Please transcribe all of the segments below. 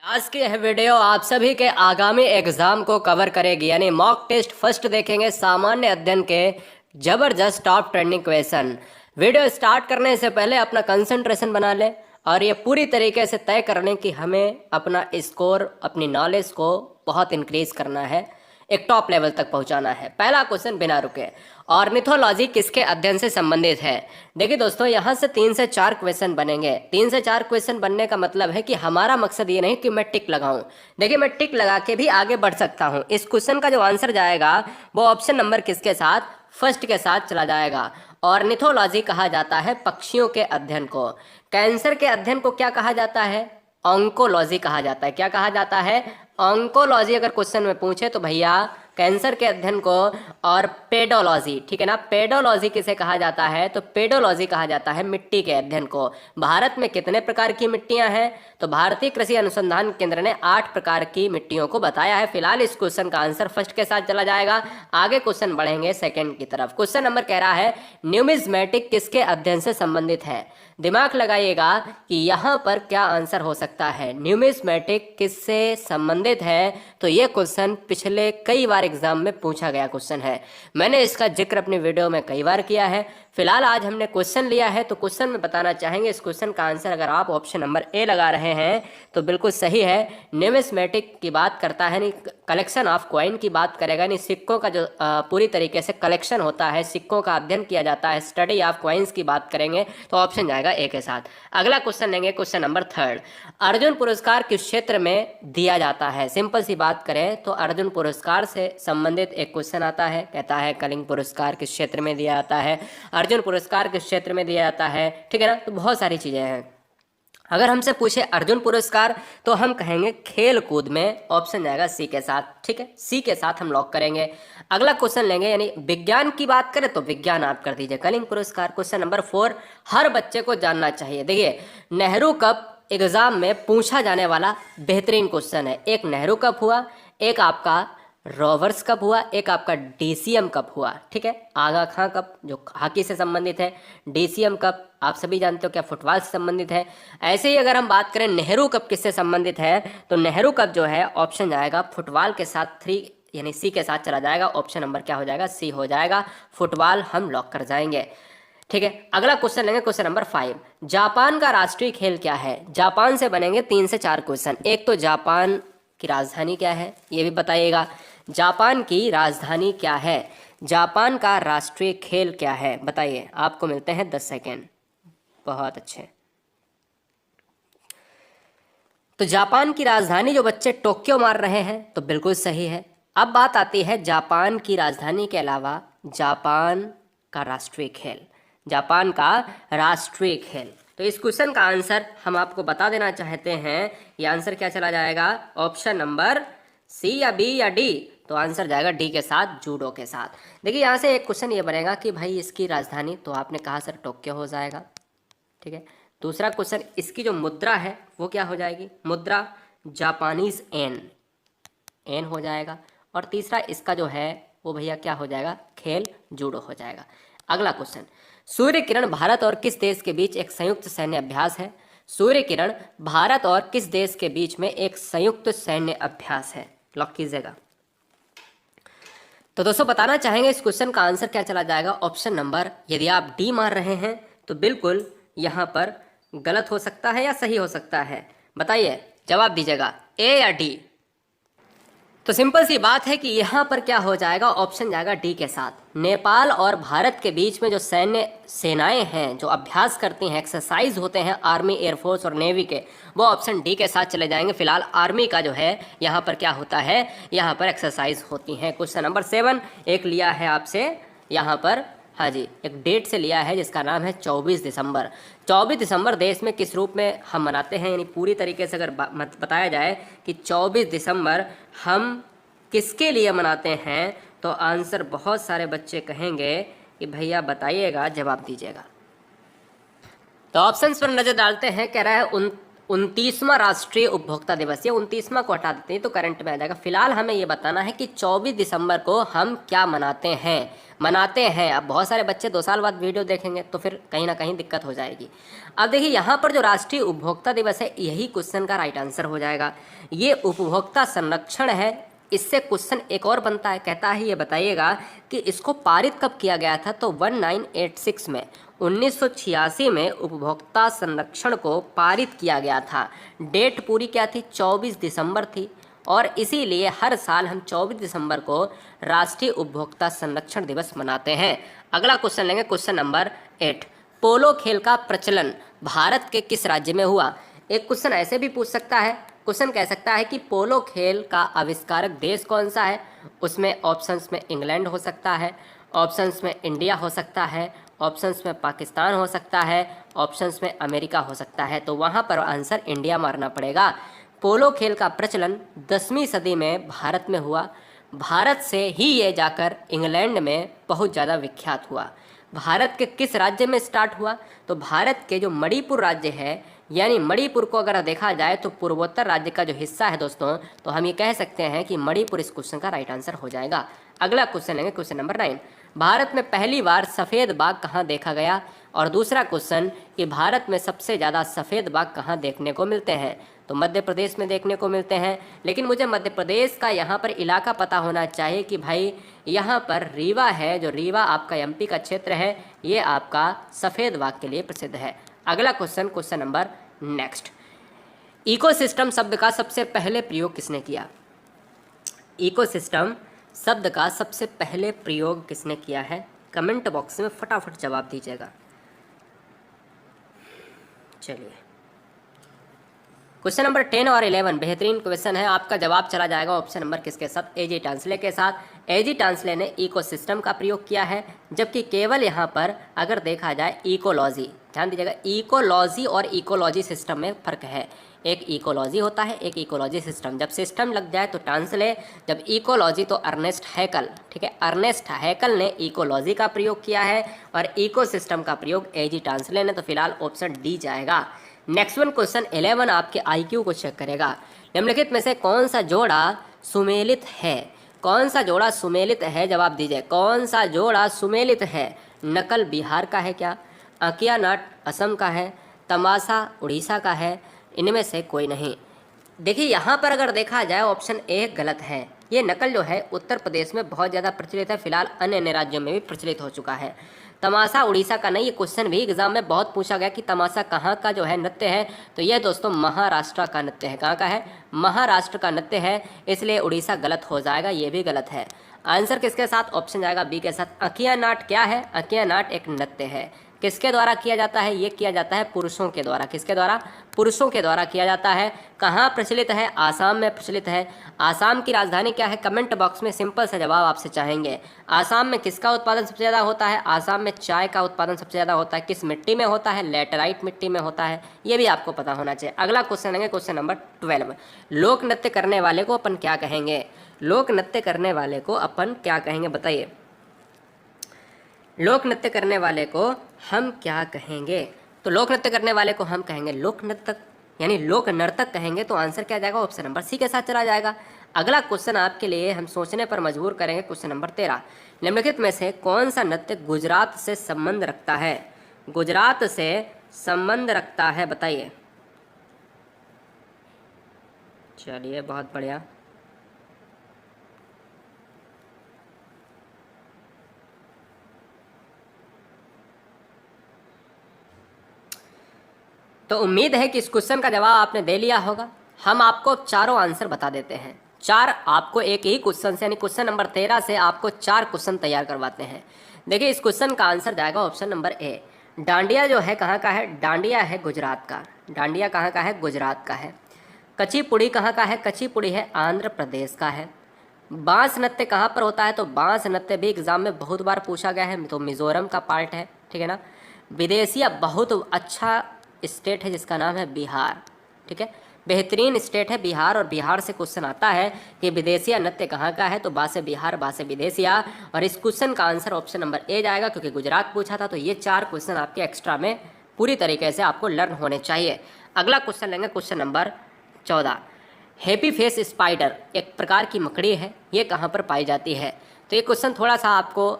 आज की यह वीडियो आप सभी के आगामी एग्जाम को कवर करेगी, यानी मॉक टेस्ट फर्स्ट देखेंगे सामान्य अध्ययन के जबरदस्त top trending question. Video start करने से पहले अपना कंसंट्रेशन बना लें और ये पूरी तरीके से तय कर लें कि हमें अपना स्कोर, अपनी नॉलेज को बहुत इंक्रीज करना है, एक टॉप लेवल तक पहुंचाना है। पहला क्वेश्चन बिना रुके, ऑर्निथोलॉजी किसके अध्ययन से संबंधित है? देखिए दोस्तों, यहाँ से 3 से 4 क्वेश्चन बनेंगे। 3 से 4 क्वेश्चन बनने का मतलब है कि हमारा मकसद ये नहीं कि मैं टिक लगाऊं। देखिए, मैं टिक लगा के भी आगे बढ़ सकता हूं। इस क्वेश्चन का जो आंसर जाएगा वो ऑप्शन नंबर किसके साथ? फर्स्ट के साथ चला जाएगा। ऑर्निथोलॉजी कहा जाता है पक्षियों के अध्ययन को। कैंसर के अध्ययन को क्या कहा जाता है? ऑन्कोलॉजी कहा जाता है। क्या कहा जाता है? ऑन्कोलॉजी। अगर क्वेश्चन में पूछे तो भैया कैंसर के अध्ययन को। और पेडोलॉजी, ठीक है ना, पेडोलॉजी किसे कहा जाता है? तो पेडोलॉजी कहा जाता है मिट्टी के अध्ययन को। भारत में कितने प्रकार की मिट्टियां हैं? तो भारतीय कृषि अनुसंधान केंद्र ने 8 प्रकार की मिट्टियों को बताया है। फिलहाल इस क्वेश्चन का आंसर फर्स्ट के साथ चला जाएगा। आगे क्वेश्चन बढ़ेंगे सेकंड की तरफ। क्वेश्चन नंबर कह रहा है न्यूमिज्मेटिक किसके अध्ययन से संबंधित है? दिमाग लगाइएगा कि यहाँ पर क्या आंसर हो सकता है। न्यूमिज्मेटिक किससे संबंधित है? तो ये क्वेश्चन पिछले कई बार एग्जाम में पूछा गया क्वेश्चन है। मैंने इसका जिक्र अपनी वीडियो में कई बार किया है। फिलहाल आज हमने क्वेश्चन लिया है तो क्वेश्चन में बताना चाहेंगे। इस क्वेश्चन का आंसर अगर आप ऑप्शन नंबर ए लगा रहे हैं तो बिल्कुल सही है। न्यूमिज्मेटिक की बात करता है, नहीं कलेक्शन ऑफ कॉइन की बात करेगा, नहीं सिक्कों का जो पूरी तरीके से कलेक्शन होता है, सिक्कों का अध्ययन किया जाता है, स्टडी ऑफ कॉइन्स की बात करेंगे तो ऑप्शन जाएगा ए के साथ। अगला क्वेश्चन लेंगे, क्वेश्चन नंबर 3। अर्जुन पुरस्कार किस क्षेत्र में दिया जाता है? सिंपल सी बात करें तो अर्जुन पुरस्कार से संबंधित एक क्वेश्चन आता है, कहता है कलिंग पुरस्कार किस क्षेत्र में दिया जाता है, अर्जुन पुरस्कार किस क्षेत्र में दिया जाता है, ठीक है ना। तो बहुत सारी चीजें हैं। अगर हमसे पूछे अर्जुन पुरस्कार तो हम कहेंगे खेल कूद में, ऑप्शन जाएगा सी के साथ, ठीक है, सी के साथ हम लॉक करेंगे। अगला क्वेश्चन लेंगे, यानी विज्ञान की बात करें तो विज्ञान आप कर दीजिए कलिंग पुरस्कार। क्वेश्चन नंबर 4 हर बच्चे को जानना चाहिए। देखिए, नेहरू कप एग्जाम में पूछा जाने वाला बेहतरीन क्वेश्चन है। एक नेहरू कप हुआ, एक आपका रॉवर्स कप हुआ, एक आपका डीसीएम कप हुआ, ठीक है, आगा खां कप जो हॉकी से संबंधित है, डीसीएम कप आप सभी जानते हो क्या फुटबॉल से संबंधित है। ऐसे ही अगर हम बात करें नेहरू कप किससे संबंधित है तो नेहरू कप जो है ऑप्शन जाएगा फुटबॉल के साथ 3 यानी सी के साथ चला जाएगा। ऑप्शन नंबर क्या हो जाएगा? सी हो जाएगा। फुटबॉल हम लॉक कर जाएंगे, ठीक है। अगला क्वेश्चन लेंगे, क्वेश्चन नंबर 5। जापान का राष्ट्रीय खेल क्या है? जापान से बनेंगे 3 से 4 क्वेश्चन। एक तो जापान की राजधानी क्या है ये भी बताइएगा। जापान की राजधानी क्या है? जापान का राष्ट्रीय खेल क्या है बताइए। आपको मिलते हैं 10 सेकेंड। बहुत अच्छे। तो जापान की राजधानी जो बच्चे टोक्यो मार रहे हैं तो बिल्कुल सही है। अब बात आती है जापान की राजधानी के अलावा जापान का राष्ट्रीय खेल। जापान का राष्ट्रीय खेल, तो इस क्वेश्चन का आंसर हम आपको बता देना चाहते हैं। ये आंसर क्या चला जाएगा? ऑप्शन नंबर सी या बी या डी? तो आंसर जाएगा डी के साथ, जूडो के साथ। देखिए, यहाँ से एक क्वेश्चन ये बनेगा कि भाई इसकी राजधानी, तो आपने कहा सर टोक्यो हो जाएगा, ठीक है। दूसरा क्वेश्चन, इसकी जो मुद्रा है वो क्या हो जाएगी? मुद्रा जापानीज एन, एन हो जाएगा। और तीसरा इसका जो है वो भैया क्या हो जाएगा? खेल जूडो हो जाएगा। अगला क्वेश्चन, सूर्य किरण भारत और किस देश के बीच एक संयुक्त सैन्य अभ्यास है? सूर्य किरण भारत और किस देश के बीच में एक संयुक्त सैन्य अभ्यास है? लॉक कीजिएगा। तो दोस्तों बताना चाहेंगे इस क्वेश्चन का आंसर क्या चला जाएगा? ऑप्शन नंबर, यदि आप डी मार रहे हैं तो बिल्कुल यहाँ पर गलत हो सकता है या सही हो सकता है, बताइए, जवाब दीजिएगा, ए या डी। तो सिंपल सी बात है कि यहाँ पर क्या हो जाएगा? ऑप्शन जाएगा डी के साथ। नेपाल और भारत के बीच में जो सैन्य सेनाएं हैं जो अभ्यास करती हैं, एक्सरसाइज होते हैं आर्मी, एयरफोर्स और नेवी के, वो ऑप्शन डी के साथ चले जाएंगे। फिलहाल आर्मी का जो है यहाँ पर क्या होता है? यहाँ पर एक्सरसाइज होती हैं। क्वेश्चन नंबर 7 एक लिया है आपसे यहाँ पर, हाँ जी, एक डेट से लिया है जिसका नाम है 24 दिसंबर। 24 दिसंबर देश में किस रूप में हम मनाते हैं? यानी पूरी तरीके से अगर बताया जाए कि 24 दिसंबर हम किसके लिए मनाते हैं तो आंसर बहुत सारे बच्चे कहेंगे कि भैया बताइएगा, जवाब दीजिएगा। तो ऑप्शंस पर नजर डालते हैं। कह रहा है 29वां राष्ट्रीय उपभोक्ता दिवस, ये 29वां को हटा देते हैं तो करंट में आ जाएगा। फिलहाल हमें ये बताना है कि 24 दिसंबर को हम क्या मनाते हैं। अब बहुत सारे बच्चे 2 साल बाद वीडियो देखेंगे तो फिर कहीं ना कहीं दिक्कत हो जाएगी। अब देखिए यहाँ पर जो राष्ट्रीय उपभोक्ता दिवस है, यही क्वेश्चन का राइट आंसर हो जाएगा। ये उपभोक्ता संरक्षण है। इससे क्वेश्चन एक और बनता है, कहता है ये बताइएगा कि इसको पारित कब किया गया था। तो 1986 में, 1986 में उपभोक्ता संरक्षण को पारित किया गया था। डेट पूरी क्या थी, 24 दिसंबर थी, और इसीलिए हर साल हम 24 दिसंबर को राष्ट्रीय उपभोक्ता संरक्षण दिवस मनाते हैं। अगला क्वेश्चन लेंगे, क्वेश्चन नंबर 8। पोलो खेल का प्रचलन भारत के किस राज्य में हुआ। एक क्वेश्चन ऐसे भी पूछ सकता है, क्वेश्चन कह सकता है कि पोलो खेल का आविष्कारक देश कौन सा है। उसमें ऑप्शंस में इंग्लैंड हो सकता है, ऑप्शंस में इंडिया हो सकता है, ऑप्शंस में पाकिस्तान हो सकता है, ऑप्शंस में अमेरिका हो सकता है। तो वहाँ पर आंसर इंडिया मारना पड़ेगा। पोलो खेल का प्रचलन 10वीं सदी में भारत में हुआ। भारत से ही ये जाकर इंग्लैंड में बहुत ज़्यादा विख्यात हुआ। भारत के किस राज्य में स्टार्ट हुआ। तो भारत के जो मणिपुर राज्य है, यानी मणिपुर को अगर देखा जाए तो पूर्वोत्तर राज्य का जो हिस्सा है दोस्तों, तो हम ये कह सकते हैं कि मणिपुर इस क्वेश्चन का राइट आंसर हो जाएगा। अगला क्वेश्चन लेंगे, क्वेश्चन नंबर 9। भारत में पहली बार सफ़ेद बाघ कहाँ देखा गया। और दूसरा क्वेश्चन कि भारत में सबसे ज़्यादा सफ़ेद बाघ कहाँ देखने को मिलते हैं। तो मध्य प्रदेश में देखने को मिलते हैं, लेकिन मुझे मध्य प्रदेश का यहाँ पर इलाका पता होना चाहिए कि भाई यहाँ पर रीवा है, जो रीवा आपका एमपी का क्षेत्र है, ये आपका सफ़ेद बाघ के लिए प्रसिद्ध है। अगला question, question number next. Ecosystem शब्द का सबसे पहले प्रयोग किसने किया। इकोसिस्टम शब्द का सबसे पहले प्रयोग किसने किया है, कमेंट बॉक्स में फटाफट जवाब दीजिएगा। चलिए, क्वेश्चन नंबर 10 और 11 बेहतरीन क्वेश्चन है। आपका जवाब चला जाएगा ऑप्शन नंबर किसके साथ, एजी टांसले के साथ। एजी टांसले ने इकोसिस्टम का प्रयोग किया है, जबकि केवल यहाँ पर अगर देखा जाए इकोलॉजी, ध्यान दीजिएगा, इकोलॉजी और इकोलॉजी सिस्टम में फ़र्क है। एक इकोलॉजी होता है, एक इकोलॉजी सिस्टम। जब सिस्टम लग जाए तो टांसले, जब इकोलॉजी तो अर्नेस्ट हैकल, ठीक है, अर्नेस्ट हैकल ने इकोलॉजी का प्रयोग किया है और इकोसिस्टम का प्रयोग एजी टांसले ने। तो फिलहाल ऑप्शन डी जाएगा। नेक्स्ट वन, क्वेश्चन 11 आपके आईक्यू को चेक करेगा। निम्नलिखित में से कौन सा जोड़ा सुमेलित है। कौन सा जोड़ा सुमेलित है, जवाब दीजिए। कौन सा जोड़ा सुमेलित है। नकल बिहार का है क्या, अकिया नाट असम का है, तमाशा उड़ीसा का है, इनमें से कोई नहीं। देखिए यहाँ पर अगर देखा जाए ऑप्शन ए गलत है। ये नकल जो है उत्तर प्रदेश में बहुत ज़्यादा प्रचलित है, फिलहाल अन्य राज्यों में भी प्रचलित हो चुका है। तमाशा उड़ीसा का नहीं। ये क्वेश्चन भी एग्जाम में बहुत पूछा गया कि तमाशा कहाँ का जो है नृत्य है। तो ये दोस्तों महाराष्ट्र का नृत्य है। कहाँ का है, महाराष्ट्र का नृत्य है, इसलिए उड़ीसा गलत हो जाएगा, ये भी गलत है। आंसर किसके साथ, ऑप्शन जाएगा बी के साथ। अकिया नाट क्या है, अकिया नाट एक नृत्य है। किसके द्वारा किया जाता है, ये किया जाता है पुरुषों के द्वारा। किसके द्वारा, पुरुषों के द्वारा किया जाता है। कहाँ प्रचलित है, आसाम में प्रचलित है। आसाम की राजधानी क्या है, कमेंट बॉक्स में सिंपल सा जवाब आपसे चाहेंगे। आसाम में किसका उत्पादन सबसे ज़्यादा होता है, आसाम में चाय का उत्पादन सबसे ज़्यादा होता है। किस मिट्टी में होता है, लेटराइट मिट्टी में होता है, ये भी आपको पता होना चाहिए। अगला क्वेश्चन लेंगे, क्वेश्चन नंबर 12। लोक नृत्य करने वाले को अपन क्या कहेंगे। लोक नृत्य करने वाले को अपन क्या कहेंगे, बताइए। लोक नृत्य करने वाले को हम क्या कहेंगे। तो लोक नृत्य करने वाले को हम कहेंगे लोक नर्तक, यानी लोक नर्तक कहेंगे। तो आंसर क्या जाएगा, ऑप्शन नंबर सी के साथ चला जाएगा। अगला क्वेश्चन आपके लिए हम सोचने पर मजबूर करेंगे, क्वेश्चन नंबर 13। निम्नलिखित में से कौन सा नृत्य गुजरात से संबंध रखता है। गुजरात से संबंध रखता है, बताइए। चलिए, बहुत बढ़िया। तो उम्मीद है कि इस क्वेश्चन का जवाब आपने दे लिया होगा। हम आपको चारों आंसर बता देते हैं। चार आपको एक ही क्वेश्चन से, यानी क्वेश्चन नंबर 13 से आपको 4 क्वेश्चन तैयार करवाते हैं। देखिए, इस क्वेश्चन का आंसर जाएगा ऑप्शन नंबर ए। डांडिया जो है कहाँ का है, डांडिया है गुजरात का। डांडिया कहाँ का है, गुजरात का है। कचिपुड़ी कहाँ का है, कचिपुड़ी है आंध्र प्रदेश का है। बांस नृत्य कहाँ पर होता है, तो बांस नृत्य भी एग्जाम में बहुत बार पूछा गया है, तो मिजोरम का पार्ट है, ठीक है ना। विदेशिया बहुत अच्छा स्टेट है जिसका नाम है बिहार, ठीक है, बेहतरीन स्टेट है बिहार। और बिहार से क्वेश्चन आता है कि विदेशिया नृत्य कहाँ का है, तो बा से बिहार, बा से विदेशिया। और इस क्वेश्चन का आंसर ऑप्शन नंबर ए जाएगा, क्योंकि गुजरात पूछा था। तो ये 4 क्वेश्चन आपके एक्स्ट्रा में पूरी तरीके से आपको लर्न होने चाहिए। अगला क्वेश्चन लेंगे question number 14। Happy face spider एक प्रकार की मकड़ी है, ये कहाँ पर पाई जाती है? तो ये क्वेश्चन थोड़ा सा आपको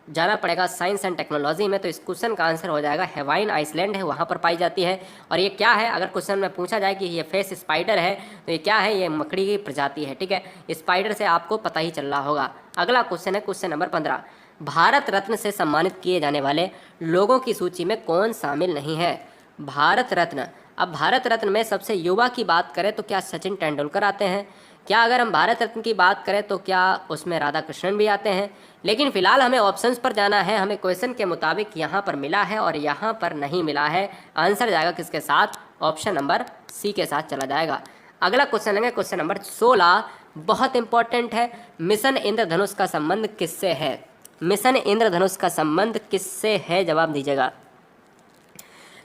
जाना पड़ेगा साइंस एंड टेक्नोलॉजी में, तो इस क्वेश्चन का आंसर हो जाएगा हवाइन आइसलैंड है, वहाँ पर पाई जाती है। और ये क्या है, अगर क्वेश्चन में पूछा जाए कि ये फेस स्पाइडर है तो ये क्या है, ये मकड़ी की प्रजाति है, ठीक है। स्पाइडर से आपको पता ही चल रहा होगा। अगला क्वेश्चन है क्वेश्चन नंबर 15। भारत रत्न से सम्मानित किए जाने वाले लोगों की सूची में कौन शामिल नहीं है? भारत रत्न, अब भारत रत्न में सबसे युवा की बात करें तो क्या सचिन तेंदुलकर आते हैं? क्या अगर हम भारत रत्न की बात करें तो क्या उसमें राधा कृष्णन भी आते हैं? लेकिन फिलहाल हमें ऑप्शंस पर जाना है, हमें क्वेश्चन के मुताबिक यहाँ पर मिला है और यहाँ पर नहीं मिला है। आंसर जाएगा किसके साथ? ऑप्शन नंबर सी के साथ चला जाएगा। अगला क्वेश्चन लेंगे क्वेश्चन नंबर 16, बहुत इंपॉर्टेंट है। मिशन इंद्रधनुष का संबंध किससे है? मिशन इंद्रधनुष का संबंध किससे है? जवाब दीजिएगा।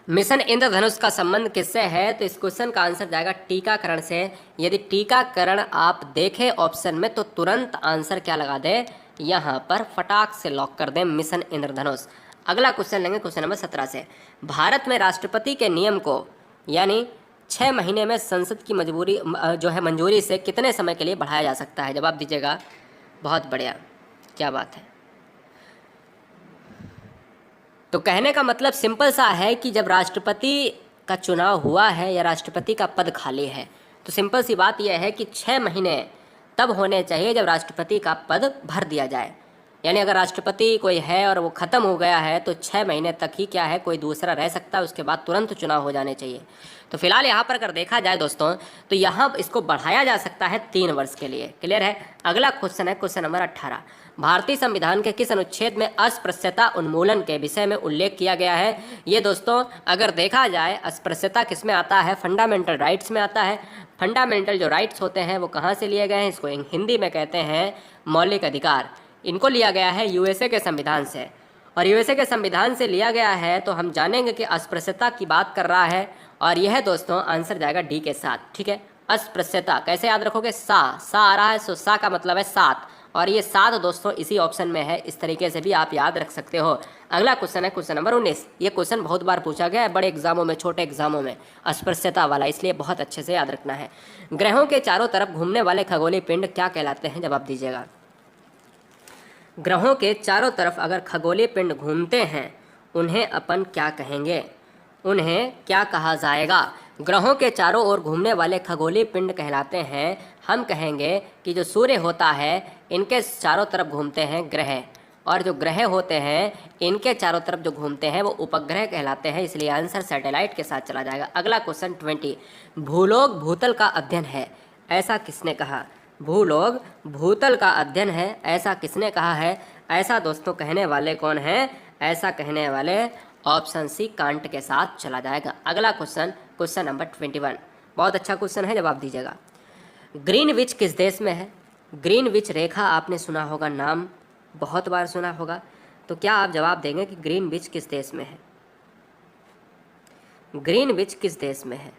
मिशन इंद्रधनुष का संबंध किससे है? तो इस क्वेश्चन का आंसर जाएगा टीकाकरण से। यदि टीकाकरण आप देखें ऑप्शन में तो तुरंत आंसर क्या लगा दे, यहाँ पर फटाक से लॉक कर दें मिशन इंद्रधनुष। अगला क्वेश्चन लेंगे क्वेश्चन नंबर 17 से। भारत में राष्ट्रपति के नियम को यानी 6 महीने में संसद की मजबूरी जो है मंजूरी से कितने समय के लिए बढ़ाया जा सकता है? जवाब दीजिएगा। बहुत बढ़िया, क्या बात है। तो कहने का मतलब सिंपल सा है कि जब राष्ट्रपति का चुनाव हुआ है या राष्ट्रपति का पद खाली है तो सिंपल सी बात यह है कि 6 महीने तब होने चाहिए जब राष्ट्रपति का पद भर दिया जाए। यानी अगर राष्ट्रपति कोई है और वो ख़त्म हो गया है तो 6 महीने तक ही क्या है कोई दूसरा रह सकता है, उसके बाद तुरंत चुनाव हो जाने चाहिए। तो फिलहाल यहाँ पर अगर देखा जाए दोस्तों तो यहाँ इसको बढ़ाया जा सकता है 3 वर्ष के लिए। क्लियर है। अगला क्वेश्चन है क्वेश्चन नंबर 18। भारतीय संविधान के किस अनुच्छेद में अस्पृश्यता उन्मूलन के विषय में उल्लेख किया गया है? ये दोस्तों अगर देखा जाए अस्पृश्यता किस में आता है? फंडामेंटल राइट्स में आता है। फंडामेंटल जो राइट्स होते हैं वो कहाँ से लिए गए हैं? इसको हिंदी में कहते हैं मौलिक अधिकार। इनको लिया गया है यूएसए के संविधान से, और यूएसए के संविधान से लिया गया है तो हम जानेंगे कि अस्पृश्यता की बात कर रहा है। और यह दोस्तों आंसर जाएगा डी के साथ, ठीक है। अस्पृश्यता कैसे याद रखोगे? सा आ रहा है, सो सा का मतलब है 7, और ये 7 दोस्तों इसी ऑप्शन में है। इस तरीके से भी आप याद रख सकते हो। अगला क्वेश्चन है क्वेश्चन नंबर 19। ये क्वेश्चन बहुत बार पूछा गया है बड़े एग्जामों में, छोटे एग्जामों में, अस्पृश्यता वाला, इसलिए बहुत अच्छे से याद रखना है। ग्रहों के चारों तरफ घूमने वाले खगोलीय पिंड क्या कहलाते हैं? जवाब दीजिएगा। ग्रहों के चारों तरफ अगर खगोलीय पिंड घूमते हैं उन्हें अपन क्या कहेंगे? उन्हें क्या कहा जाएगा? ग्रहों के चारों ओर घूमने वाले खगोलीय पिंड कहलाते हैं, हम कहेंगे कि जो सूर्य होता है इनके चारों तरफ घूमते हैं ग्रह, और जो ग्रह होते हैं इनके चारों तरफ जो घूमते हैं वो उपग्रह कहलाते हैं, इसलिए आंसर सैटेलाइट के साथ चला जाएगा। अगला क्वेश्चन 20। भूलोक भूतल का अध्ययन है, ऐसा किसने कहा? भूलोक भूतल का अध्ययन है, ऐसा किसने कहा है? ऐसा दोस्तों कहने वाले कौन है? ऐसा कहने वाले ऑप्शन सी कांट के साथ चला जाएगा। अगला क्वेश्चन क्वेश्चन नंबर 21। बहुत अच्छा क्वेश्चन है, जवाब दीजिएगा। ग्रीनविच किस देश में है? ग्रीनविच रेखा आपने सुना होगा, नाम बहुत बार सुना होगा, तो क्या आप जवाब देंगे कि ग्रीनविच किस देश में है? ग्रीनविच किस देश में है?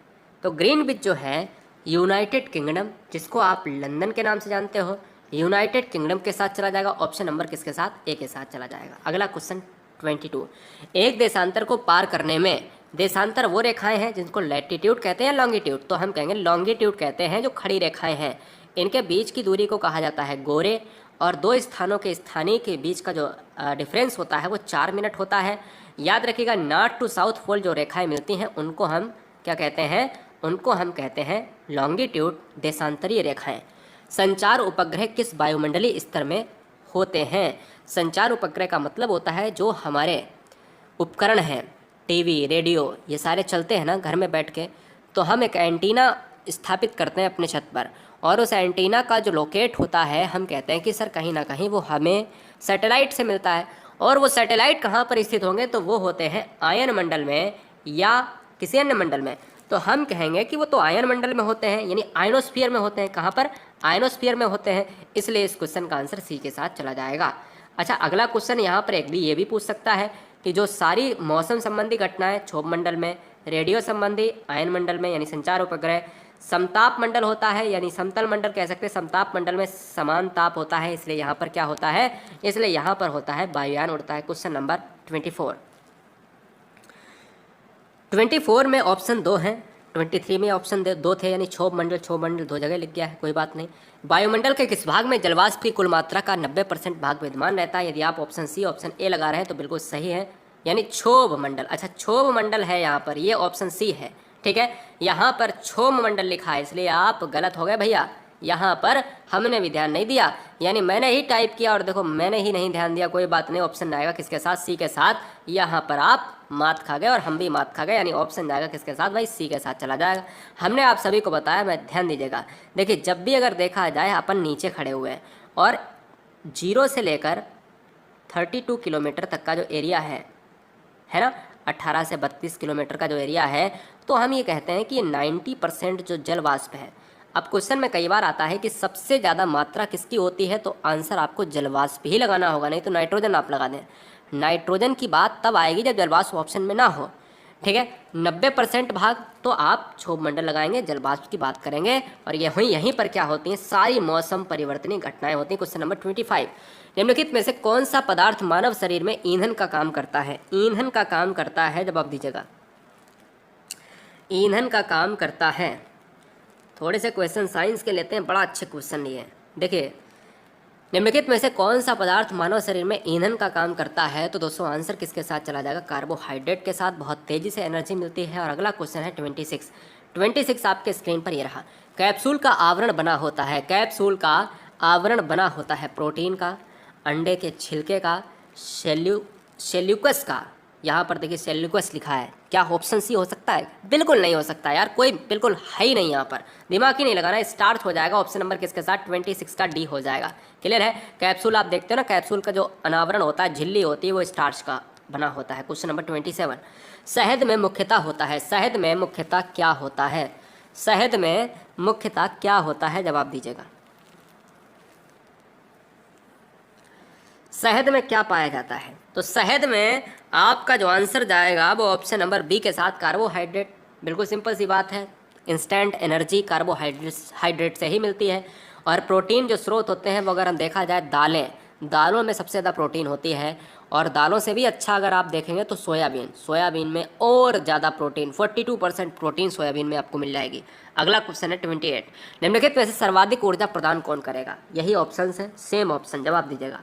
तो ग्रीनविच जो है यूनाइटेड किंगडम, जिसको आप लंदन के नाम से जानते हो, यूनाइटेड किंगडम के साथ चला जाएगा। ऑप्शन नंबर किसके साथ? ए के साथ चला जाएगा। अगला क्वेश्चन 22। एक देशांतर को पार करने में, देशांतर वो रेखाएं हैं जिनको लैटिट्यूड कहते हैं, लॉन्गिट्यूड, तो हम कहेंगे लॉन्गिट्यूड कहते हैं जो खड़ी रेखाएं हैं। इनके बीच की दूरी को कहा जाता है गोरे, और 2 स्थानों के स्थानीय के बीच का जो डिफरेंस होता है वो 4 मिनट होता है। याद रखिएगा, नॉर्थ टू साउथ पोल जो रेखाएं मिलती हैं उनको हम क्या कहते हैं? उनको हम कहते हैं लॉन्गिट्यूड, देशांतरीय रेखाएं। संचार उपग्रह किस वायुमंडलीय स्तर में होते हैं? संचार उपग्रह का मतलब होता है जो हमारे उपकरण हैं, टीवी, रेडियो, ये सारे चलते हैं ना घर में बैठ के, तो हम एक एंटीना स्थापित करते हैं अपने छत पर, और उस एंटीना का जो लोकेट होता है हम कहते हैं कि सर कहीं ना कहीं वो हमें सैटेलाइट से मिलता है। और वो सैटेलाइट कहाँ पर स्थित होंगे? तो वो होते हैं आयन मंडल में या किसी अन्य मंडल में, तो हम कहेंगे कि वो तो आयन मंडल में होते हैं, यानी आयनोस्फीयर में होते हैं। कहाँ पर? आयनोस्फीयर में होते हैं, इसलिए इस क्वेश्चन का आंसर सी के साथ चला जाएगा। अच्छा, अगला क्वेश्चन यहाँ पर ये भी पूछ सकता है कि जो सारी मौसम संबंधी घटनाएं क्षोभ मंडल में, रेडियो संबंधी आयन मंडल में यानी संचार उपग्रह, समताप मंडल होता है यानी समतल मंडल कह सकते हैं, समताप मंडल में समान ताप होता है, इसलिए यहाँ पर क्या होता है? इसलिए यहाँ पर होता है वायुयान उड़ता है। क्वेश्चन नंबर 24 में ऑप्शन 2 हैं, 23 में ऑप्शन दो थे, यानी क्षोभ मंडल दो जगह लिख गया है, कोई बात नहीं। वायुमंडल के किस भाग में जलवाष्प की कुल मात्रा का 90% भाग विद्यमान रहता है? यदि आप ऑप्शन सी ऑप्शन ए लगा रहे हैं तो बिल्कुल सही है, यानी क्षोभ मंडल। अच्छा, क्षोभ मंडल है यहाँ पर, ये ऑप्शन सी है, ठीक है। यहाँ पर क्षोभ मंडल लिखा है, इसलिए आप गलत हो गए भैया। यहाँ पर हमने भी ध्यान नहीं दिया, यानी मैंने ही टाइप किया और देखो मैंने ही नहीं ध्यान दिया, कोई बात नहीं। ऑप्शन आएगा किसके साथ? सी के साथ। यहाँ पर आप मात खा गए और हम भी मात खा गए, यानी ऑप्शन जाएगा किसके साथ भाई? सी के साथ चला जाएगा। हमने आप सभी को बताया, मैं ध्यान दीजिएगा। देखिए, जब भी अगर देखा जाए अपन नीचे खड़े हुए हैं और 0 से लेकर 32 किलोमीटर तक का जो एरिया है ना, 18 से 32 किलोमीटर का जो एरिया है, तो हम ये कहते हैं कि 90% जो जल वाष्प है। अब क्वेश्चन में कई बार आता है कि सबसे ज़्यादा मात्रा किसकी होती है, तो आंसर आपको जलवाष्प ही लगाना होगा, नहीं तो नाइट्रोजन आप लगा दें। नाइट्रोजन की बात तब आएगी जब जलवाष्प ऑप्शन में ना हो, ठीक है। 90% भाग तो आप क्षोभ मंडल लगाएंगे, जलवाष्प की बात करेंगे। और यहीं पर क्या होती हैं? सारी मौसम परिवर्तनीय घटनाएं होती हैं। क्वेश्चन नंबर 25, निम्नलिखित में से कौन सा पदार्थ मानव शरीर में ईंधन का काम करता है? ईंधन का काम करता है, जवाब दीजिएगा। ईंधन का काम करता है। थोड़े से क्वेश्चन साइंस के लेते हैं, बड़ा अच्छे क्वेश्चन लिए। देखिए, निम्नलिखित में से कौन सा पदार्थ मानव शरीर में ईंधन का काम करता है? तो दोस्तों आंसर किसके साथ चला जाएगा? कार्बोहाइड्रेट के साथ। बहुत तेजी से एनर्जी मिलती है। और अगला क्वेश्चन है 26 आपके स्क्रीन पर ये रहा। कैप्सूल का आवरण बना होता है, कैप्सूल का आवरण बना होता है प्रोटीन का, अंडे के छिलके का, सेल्यूकस का। यहाँ पर देखिए सेल्यूकस लिखा है, क्या ऑप्शन सी हो सकता है? बिल्कुल नहीं हो सकता यार, कोई बिल्कुल है ही नहीं, यहाँ पर दिमाग ही नहीं लगाना, स्टार्च हो जाएगा। ऑप्शन नंबर किसके साथ? 26 का डी हो जाएगा। क्लियर है? कैप्सूल आप देखते हो ना, कैप्सूल का जो अनावरण होता है, झिल्ली होती है, वो स्टार्च का बना होता है। क्वेश्चन नंबर 27, शहद में मुख्यतः होता है, शहद में मुख्यतः क्या होता है? शहद में मुख्यतः क्या होता है? जवाब दीजिएगा। शहद में क्या पाया जाता है? तो शहद में आपका जो आंसर जाएगा वो ऑप्शन नंबर बी के साथ, कार्बोहाइड्रेट। बिल्कुल सिंपल सी बात है, इंस्टेंट एनर्जी कार्बोहाइड्रेट से ही मिलती है। और प्रोटीन जो स्रोत होते हैं वो अगर हम देखा जाए, दालों में सबसे ज़्यादा प्रोटीन होती है। और दालों से भी अच्छा अगर आप देखेंगे तो सोयाबीन में और ज़्यादा प्रोटीन, 42% प्रोटीन सोयाबीन में आपको मिल जाएगी। अगला क्वेश्चन है 28, निम्नलिखित में से सर्वाधिक ऊर्जा प्रदान कौन करेगा? यही ऑप्शन है, सेम ऑप्शन, जवाब दीजिएगा।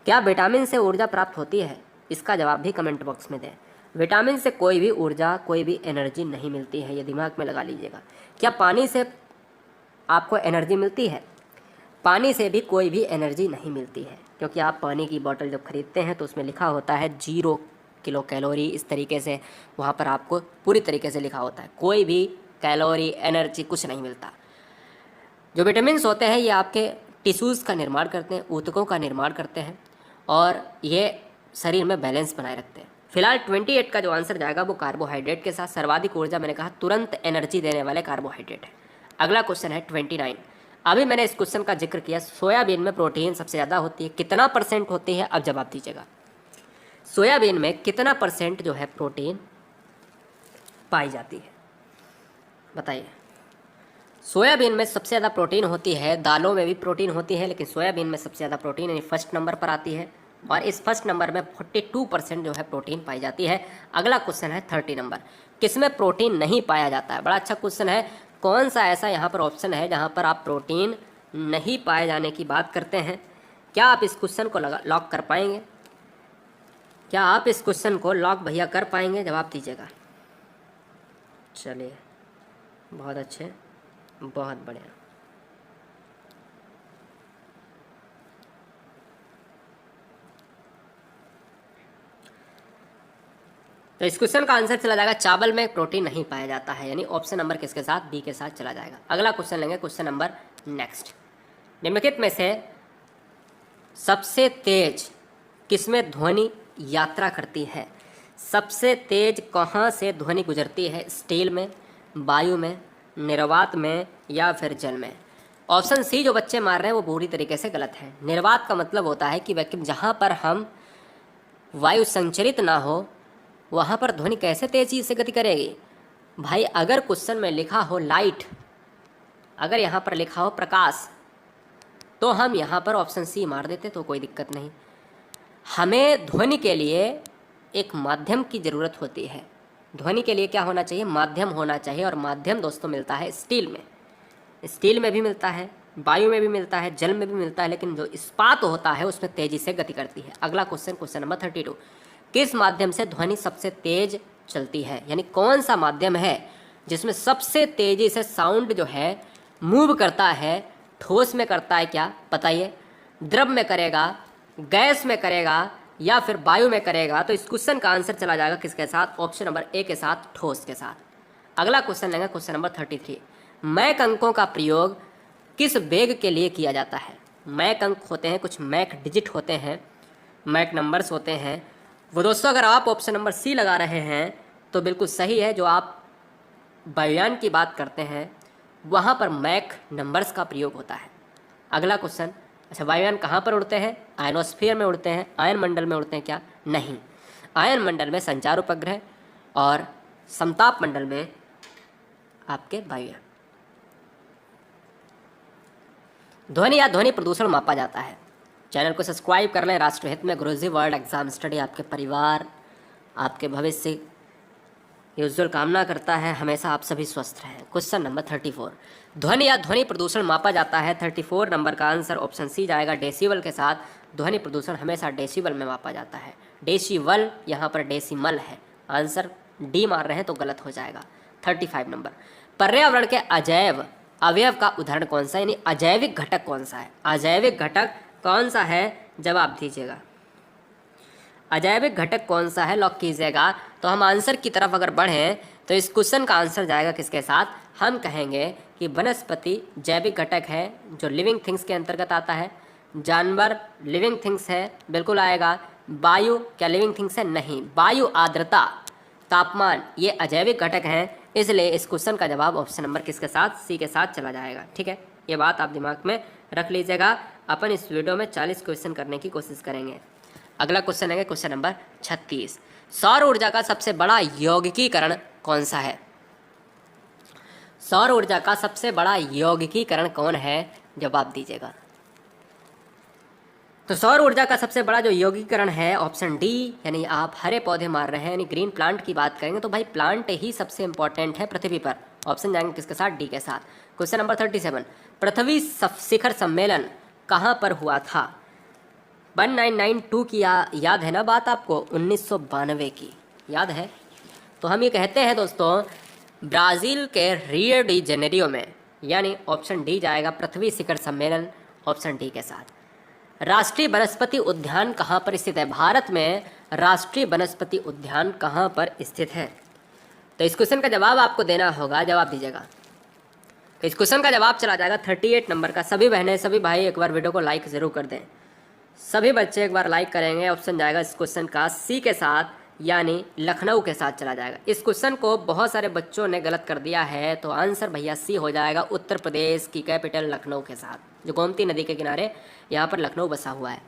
क्या विटामिन से ऊर्जा प्राप्त होती है? इसका जवाब भी कमेंट बॉक्स में दें। विटामिन से कोई भी ऊर्जा, कोई भी एनर्जी नहीं मिलती है, ये दिमाग में लगा लीजिएगा। क्या पानी से आपको एनर्जी मिलती है? पानी से भी कोई भी एनर्जी नहीं मिलती है, क्योंकि आप पानी की बोतल जब खरीदते हैं तो उसमें लिखा होता है 0 किलो कैलोरी, इस तरीके से वहाँ पर आपको पूरी तरीके से लिखा होता है, कोई भी कैलोरी एनर्जी कुछ नहीं मिलता। जो विटामिन होते हैं ये आपके टिश्यूज़ का निर्माण करते हैं, ऊतकों का निर्माण करते हैं और ये शरीर में बैलेंस बनाए रखते हैं। फिलहाल 28 का जो आंसर जाएगा वो कार्बोहाइड्रेट के साथ। सर्वाधिक ऊर्जा मैंने कहा तुरंत एनर्जी देने वाले कार्बोहाइड्रेट है। अगला क्वेश्चन है 29। अभी मैंने इस क्वेश्चन का जिक्र किया, सोयाबीन में प्रोटीन सबसे ज़्यादा होती है, कितना % होती है? अब जवाब दीजिएगा। सोयाबीन में कितना % जो है प्रोटीन पाई जाती है? बताइए। सोयाबीन में सबसे ज़्यादा प्रोटीन होती है, दालों में भी प्रोटीन होती है, लेकिन सोयाबीन में सबसे ज़्यादा प्रोटीन यानी फर्स्ट नंबर पर आती है। और इस फर्स्ट नंबर में 42% जो है प्रोटीन पाई जाती है। अगला क्वेश्चन है 30 नंबर, किसमें प्रोटीन नहीं पाया जाता है? बड़ा अच्छा क्वेश्चन है। कौन सा ऐसा यहाँ पर ऑप्शन है जहाँ पर आप प्रोटीन नहीं पाए जाने की बात करते हैं? क्या आप इस क्वेश्चन को लॉक कर पाएंगे? क्या आप इस क्वेश्चन को लॉक भैया कर पाएंगे? जवाब दीजिएगा। चलिए, बहुत अच्छे, बहुत बढ़िया। तो इस क्वेश्चन का आंसर चला जाएगा, चावल में प्रोटीन नहीं पाया जाता है, यानी ऑप्शन नंबर किसके साथ? बी के साथ चला जाएगा। अगला क्वेश्चन लेंगे, क्वेश्चन नंबर नेक्स्ट। निम्नलिखित में से सबसे तेज किसमें ध्वनि यात्रा करती है? सबसे तेज कहाँ से ध्वनि गुजरती है? स्टील में, वायु में, निर्वात में या फिर जल में? ऑप्शन सी जो बच्चे मार रहे हैं वो पूरी तरीके से गलत है। निर्वात का मतलब होता है कि वैक्यूम, जहाँ पर हम वायु संचरित ना हो वहाँ पर ध्वनि कैसे तेजी से गति करेगी? भाई अगर क्वेश्चन में लिखा हो लाइट, अगर यहाँ पर लिखा हो प्रकाश, तो हम यहाँ पर ऑप्शन सी मार देते तो कोई दिक्कत नहीं। हमें ध्वनि के लिए एक माध्यम की ज़रूरत होती है, ध्वनि के लिए क्या होना चाहिए, माध्यम होना चाहिए। और माध्यम दोस्तों मिलता है स्टील में, स्टील में भी मिलता है, वायु में भी मिलता है, जल में भी मिलता है, लेकिन जो इस्पात होता है उसमें तेजी से गति करती है। अगला क्वेश्चन नंबर 32, किस माध्यम से ध्वनि सबसे तेज चलती है, यानी कौन सा माध्यम है जिसमें सबसे तेजी से साउंड जो है मूव करता है। ठोस में करता है क्या बताइए, द्रव में करेगा, गैस में करेगा या फिर वायु में करेगा। तो इस क्वेश्चन का आंसर चला जाएगा किसके साथ, ऑप्शन नंबर ए के साथ, ठोस के साथ। अगला क्वेश्चन लेंगे क्वेश्चन नंबर 33, मैक अंकों का प्रयोग किस वेग के लिए किया जाता है। मैक अंक होते हैं, कुछ मैक डिजिट होते हैं, मैक नंबर्स होते हैं। वो दोस्तों अगर आप ऑप्शन नंबर सी लगा रहे हैं तो बिल्कुल सही है। जो आप वायुयान की बात करते हैं वहाँ पर मैक नंबर्स का प्रयोग होता है। अगला क्वेश्चन, अच्छा वायुयान कहाँ पर उड़ते हैं, आयनोस्फीयर में उड़ते हैं, आयन मंडल में उड़ते हैं क्या, नहीं। आयन मंडल में संचार उपग्रह और समताप मंडल में आपके वायुयान। ध्वनि या ध्वनि प्रदूषण मापा जाता है। चैनल को सब्सक्राइब कर लें। राष्ट्रहित में गुरुजी वर्ल्ड एग्जाम स्टडी आपके परिवार, आपके भविष्य की उज्जवल कामना करता है। हमेशा आप सभी स्वस्थ रहें। क्वेश्चन नंबर 34, ध्वनि या ध्वनि प्रदूषण मापा जाता है। 34 नंबर का आंसर ऑप्शन सी जाएगा, डेसिबल के साथ। ध्वनि प्रदूषण हमेशा डेसिबल में मापा जाता है। डेसिबल यहाँ पर डेसिमल है, आंसर डी मार रहे हैं तो गलत हो जाएगा। 35 नंबर, पर्यावरण के अजैव अवयव का उदाहरण कौन सा है, यानी अजैविक घटक कौन सा है। अजैविक घटक कौन सा है, जवाब दीजिएगा। अजैविक घटक कौन सा है, लॉक कीजिएगा। तो हम आंसर की तरफ अगर बढ़ें तो इस क्वेश्चन का आंसर जाएगा किसके साथ, हम कहेंगे कि वनस्पति जैविक घटक है जो लिविंग थिंग्स के अंतर्गत आता है। जानवर लिविंग थिंग्स है, बिल्कुल आएगा। वायु क्या लिविंग थिंग्स है, नहीं। वायु, आर्द्रता, तापमान ये अजैविक घटक हैं, इसलिए इस क्वेश्चन का जवाब ऑप्शन नंबर किसके साथ, सी के साथ चला जाएगा। ठीक है, ये बात आप दिमाग में रख लीजिएगा। अपन इस वीडियो में 40 क्वेश्चन करने की कोशिश करेंगे। अगला क्वेश्चन है क्वेश्चन नंबर 36, सौर ऊर्जा का सबसे बड़ा यौगिकीकरण कौन सा है। सौर ऊर्जा का सबसे बड़ा यौगिकीकरण कौन है, जवाब दीजिएगा। तो सौर ऊर्जा का सबसे बड़ा जो यौगिकीकरण है ऑप्शन डी, यानी आप हरे पौधे मार रहे हैं, यानी ग्रीन प्लांट की बात करेंगे तो भाई प्लांट ही सबसे इंपॉर्टेंट है पृथ्वी पर। ऑप्शन जाएंगे किसके साथ, डी के साथ। क्वेश्चन नंबर 37, पृथ्वी शिखर सम्मेलन कहाँ पर हुआ था। 1992 की याद है ना बात आपको, 1992 की याद है। तो हम ये कहते हैं दोस्तों ब्राज़ील के रियो डी जेनेरियो में, यानी ऑप्शन डी जाएगा, पृथ्वी शिखर सम्मेलन ऑप्शन डी के साथ। राष्ट्रीय वनस्पति उद्यान कहाँ पर स्थित है, भारत में राष्ट्रीय वनस्पति उद्यान कहाँ पर स्थित है। तो इस क्वेश्चन का जवाब आपको देना होगा, जवाब दीजिएगा। तो इस क्वेश्चन का जवाब चला जाएगा 38 नंबर का। सभी बहनें सभी भाई एक बार वीडियो को लाइक ज़रूर कर दें, सभी बच्चे एक बार लाइक करेंगे। ऑप्शन जाएगा इस क्वेश्चन का सी के साथ, यानी लखनऊ के साथ चला जाएगा। इस क्वेश्चन को बहुत सारे बच्चों ने गलत कर दिया है, तो आंसर भैया सी हो जाएगा, उत्तर प्रदेश की कैपिटल लखनऊ के साथ, जो गोमती नदी के किनारे यहाँ पर लखनऊ बसा हुआ है।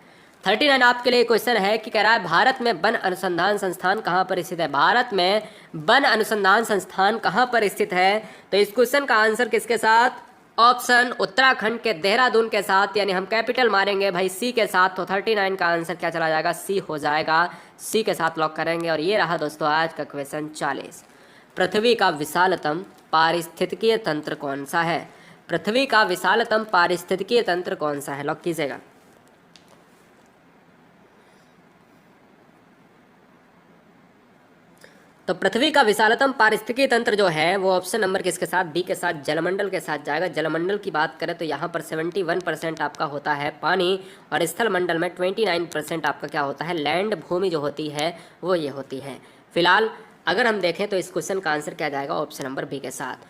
39 आपके लिए क्वेश्चन है कि कह रहा है भारत में वन अनुसंधान संस्थान कहाँ पर स्थित है। भारत में वन अनुसंधान संस्थान कहाँ पर स्थित है, तो इस क्वेश्चन का आंसर किसके साथ, ऑप्शन उत्तराखंड के देहरादून के साथ, यानी हम कैपिटल मारेंगे भाई सी के साथ। तो 39 का आंसर क्या चला जाएगा, सी हो जाएगा, सी के साथ लॉक करेंगे। और ये रहा दोस्तों आज का क्वेश्चन 40, पृथ्वी का विशालतम पारिस्थितिकीय तंत्र कौन सा है। पृथ्वी का विशालतम पारिस्थितिकीय तंत्र कौन सा है, लॉक कीजिएगा। तो पृथ्वी का विशालतम पारिस्थितिकीय तंत्र जो है वो ऑप्शन नंबर किसके साथ, बी के साथ, जलमंडल के साथ जाएगा। जलमंडल की बात करें तो यहाँ पर 71% आपका होता है पानी, और स्थल मंडल में 29% आपका क्या होता है, लैंड, भूमि जो होती है वो ये होती है। फिलहाल अगर हम देखें तो इस क्वेश्चन का आंसर क्या जाएगा, ऑप्शन नंबर बी के साथ।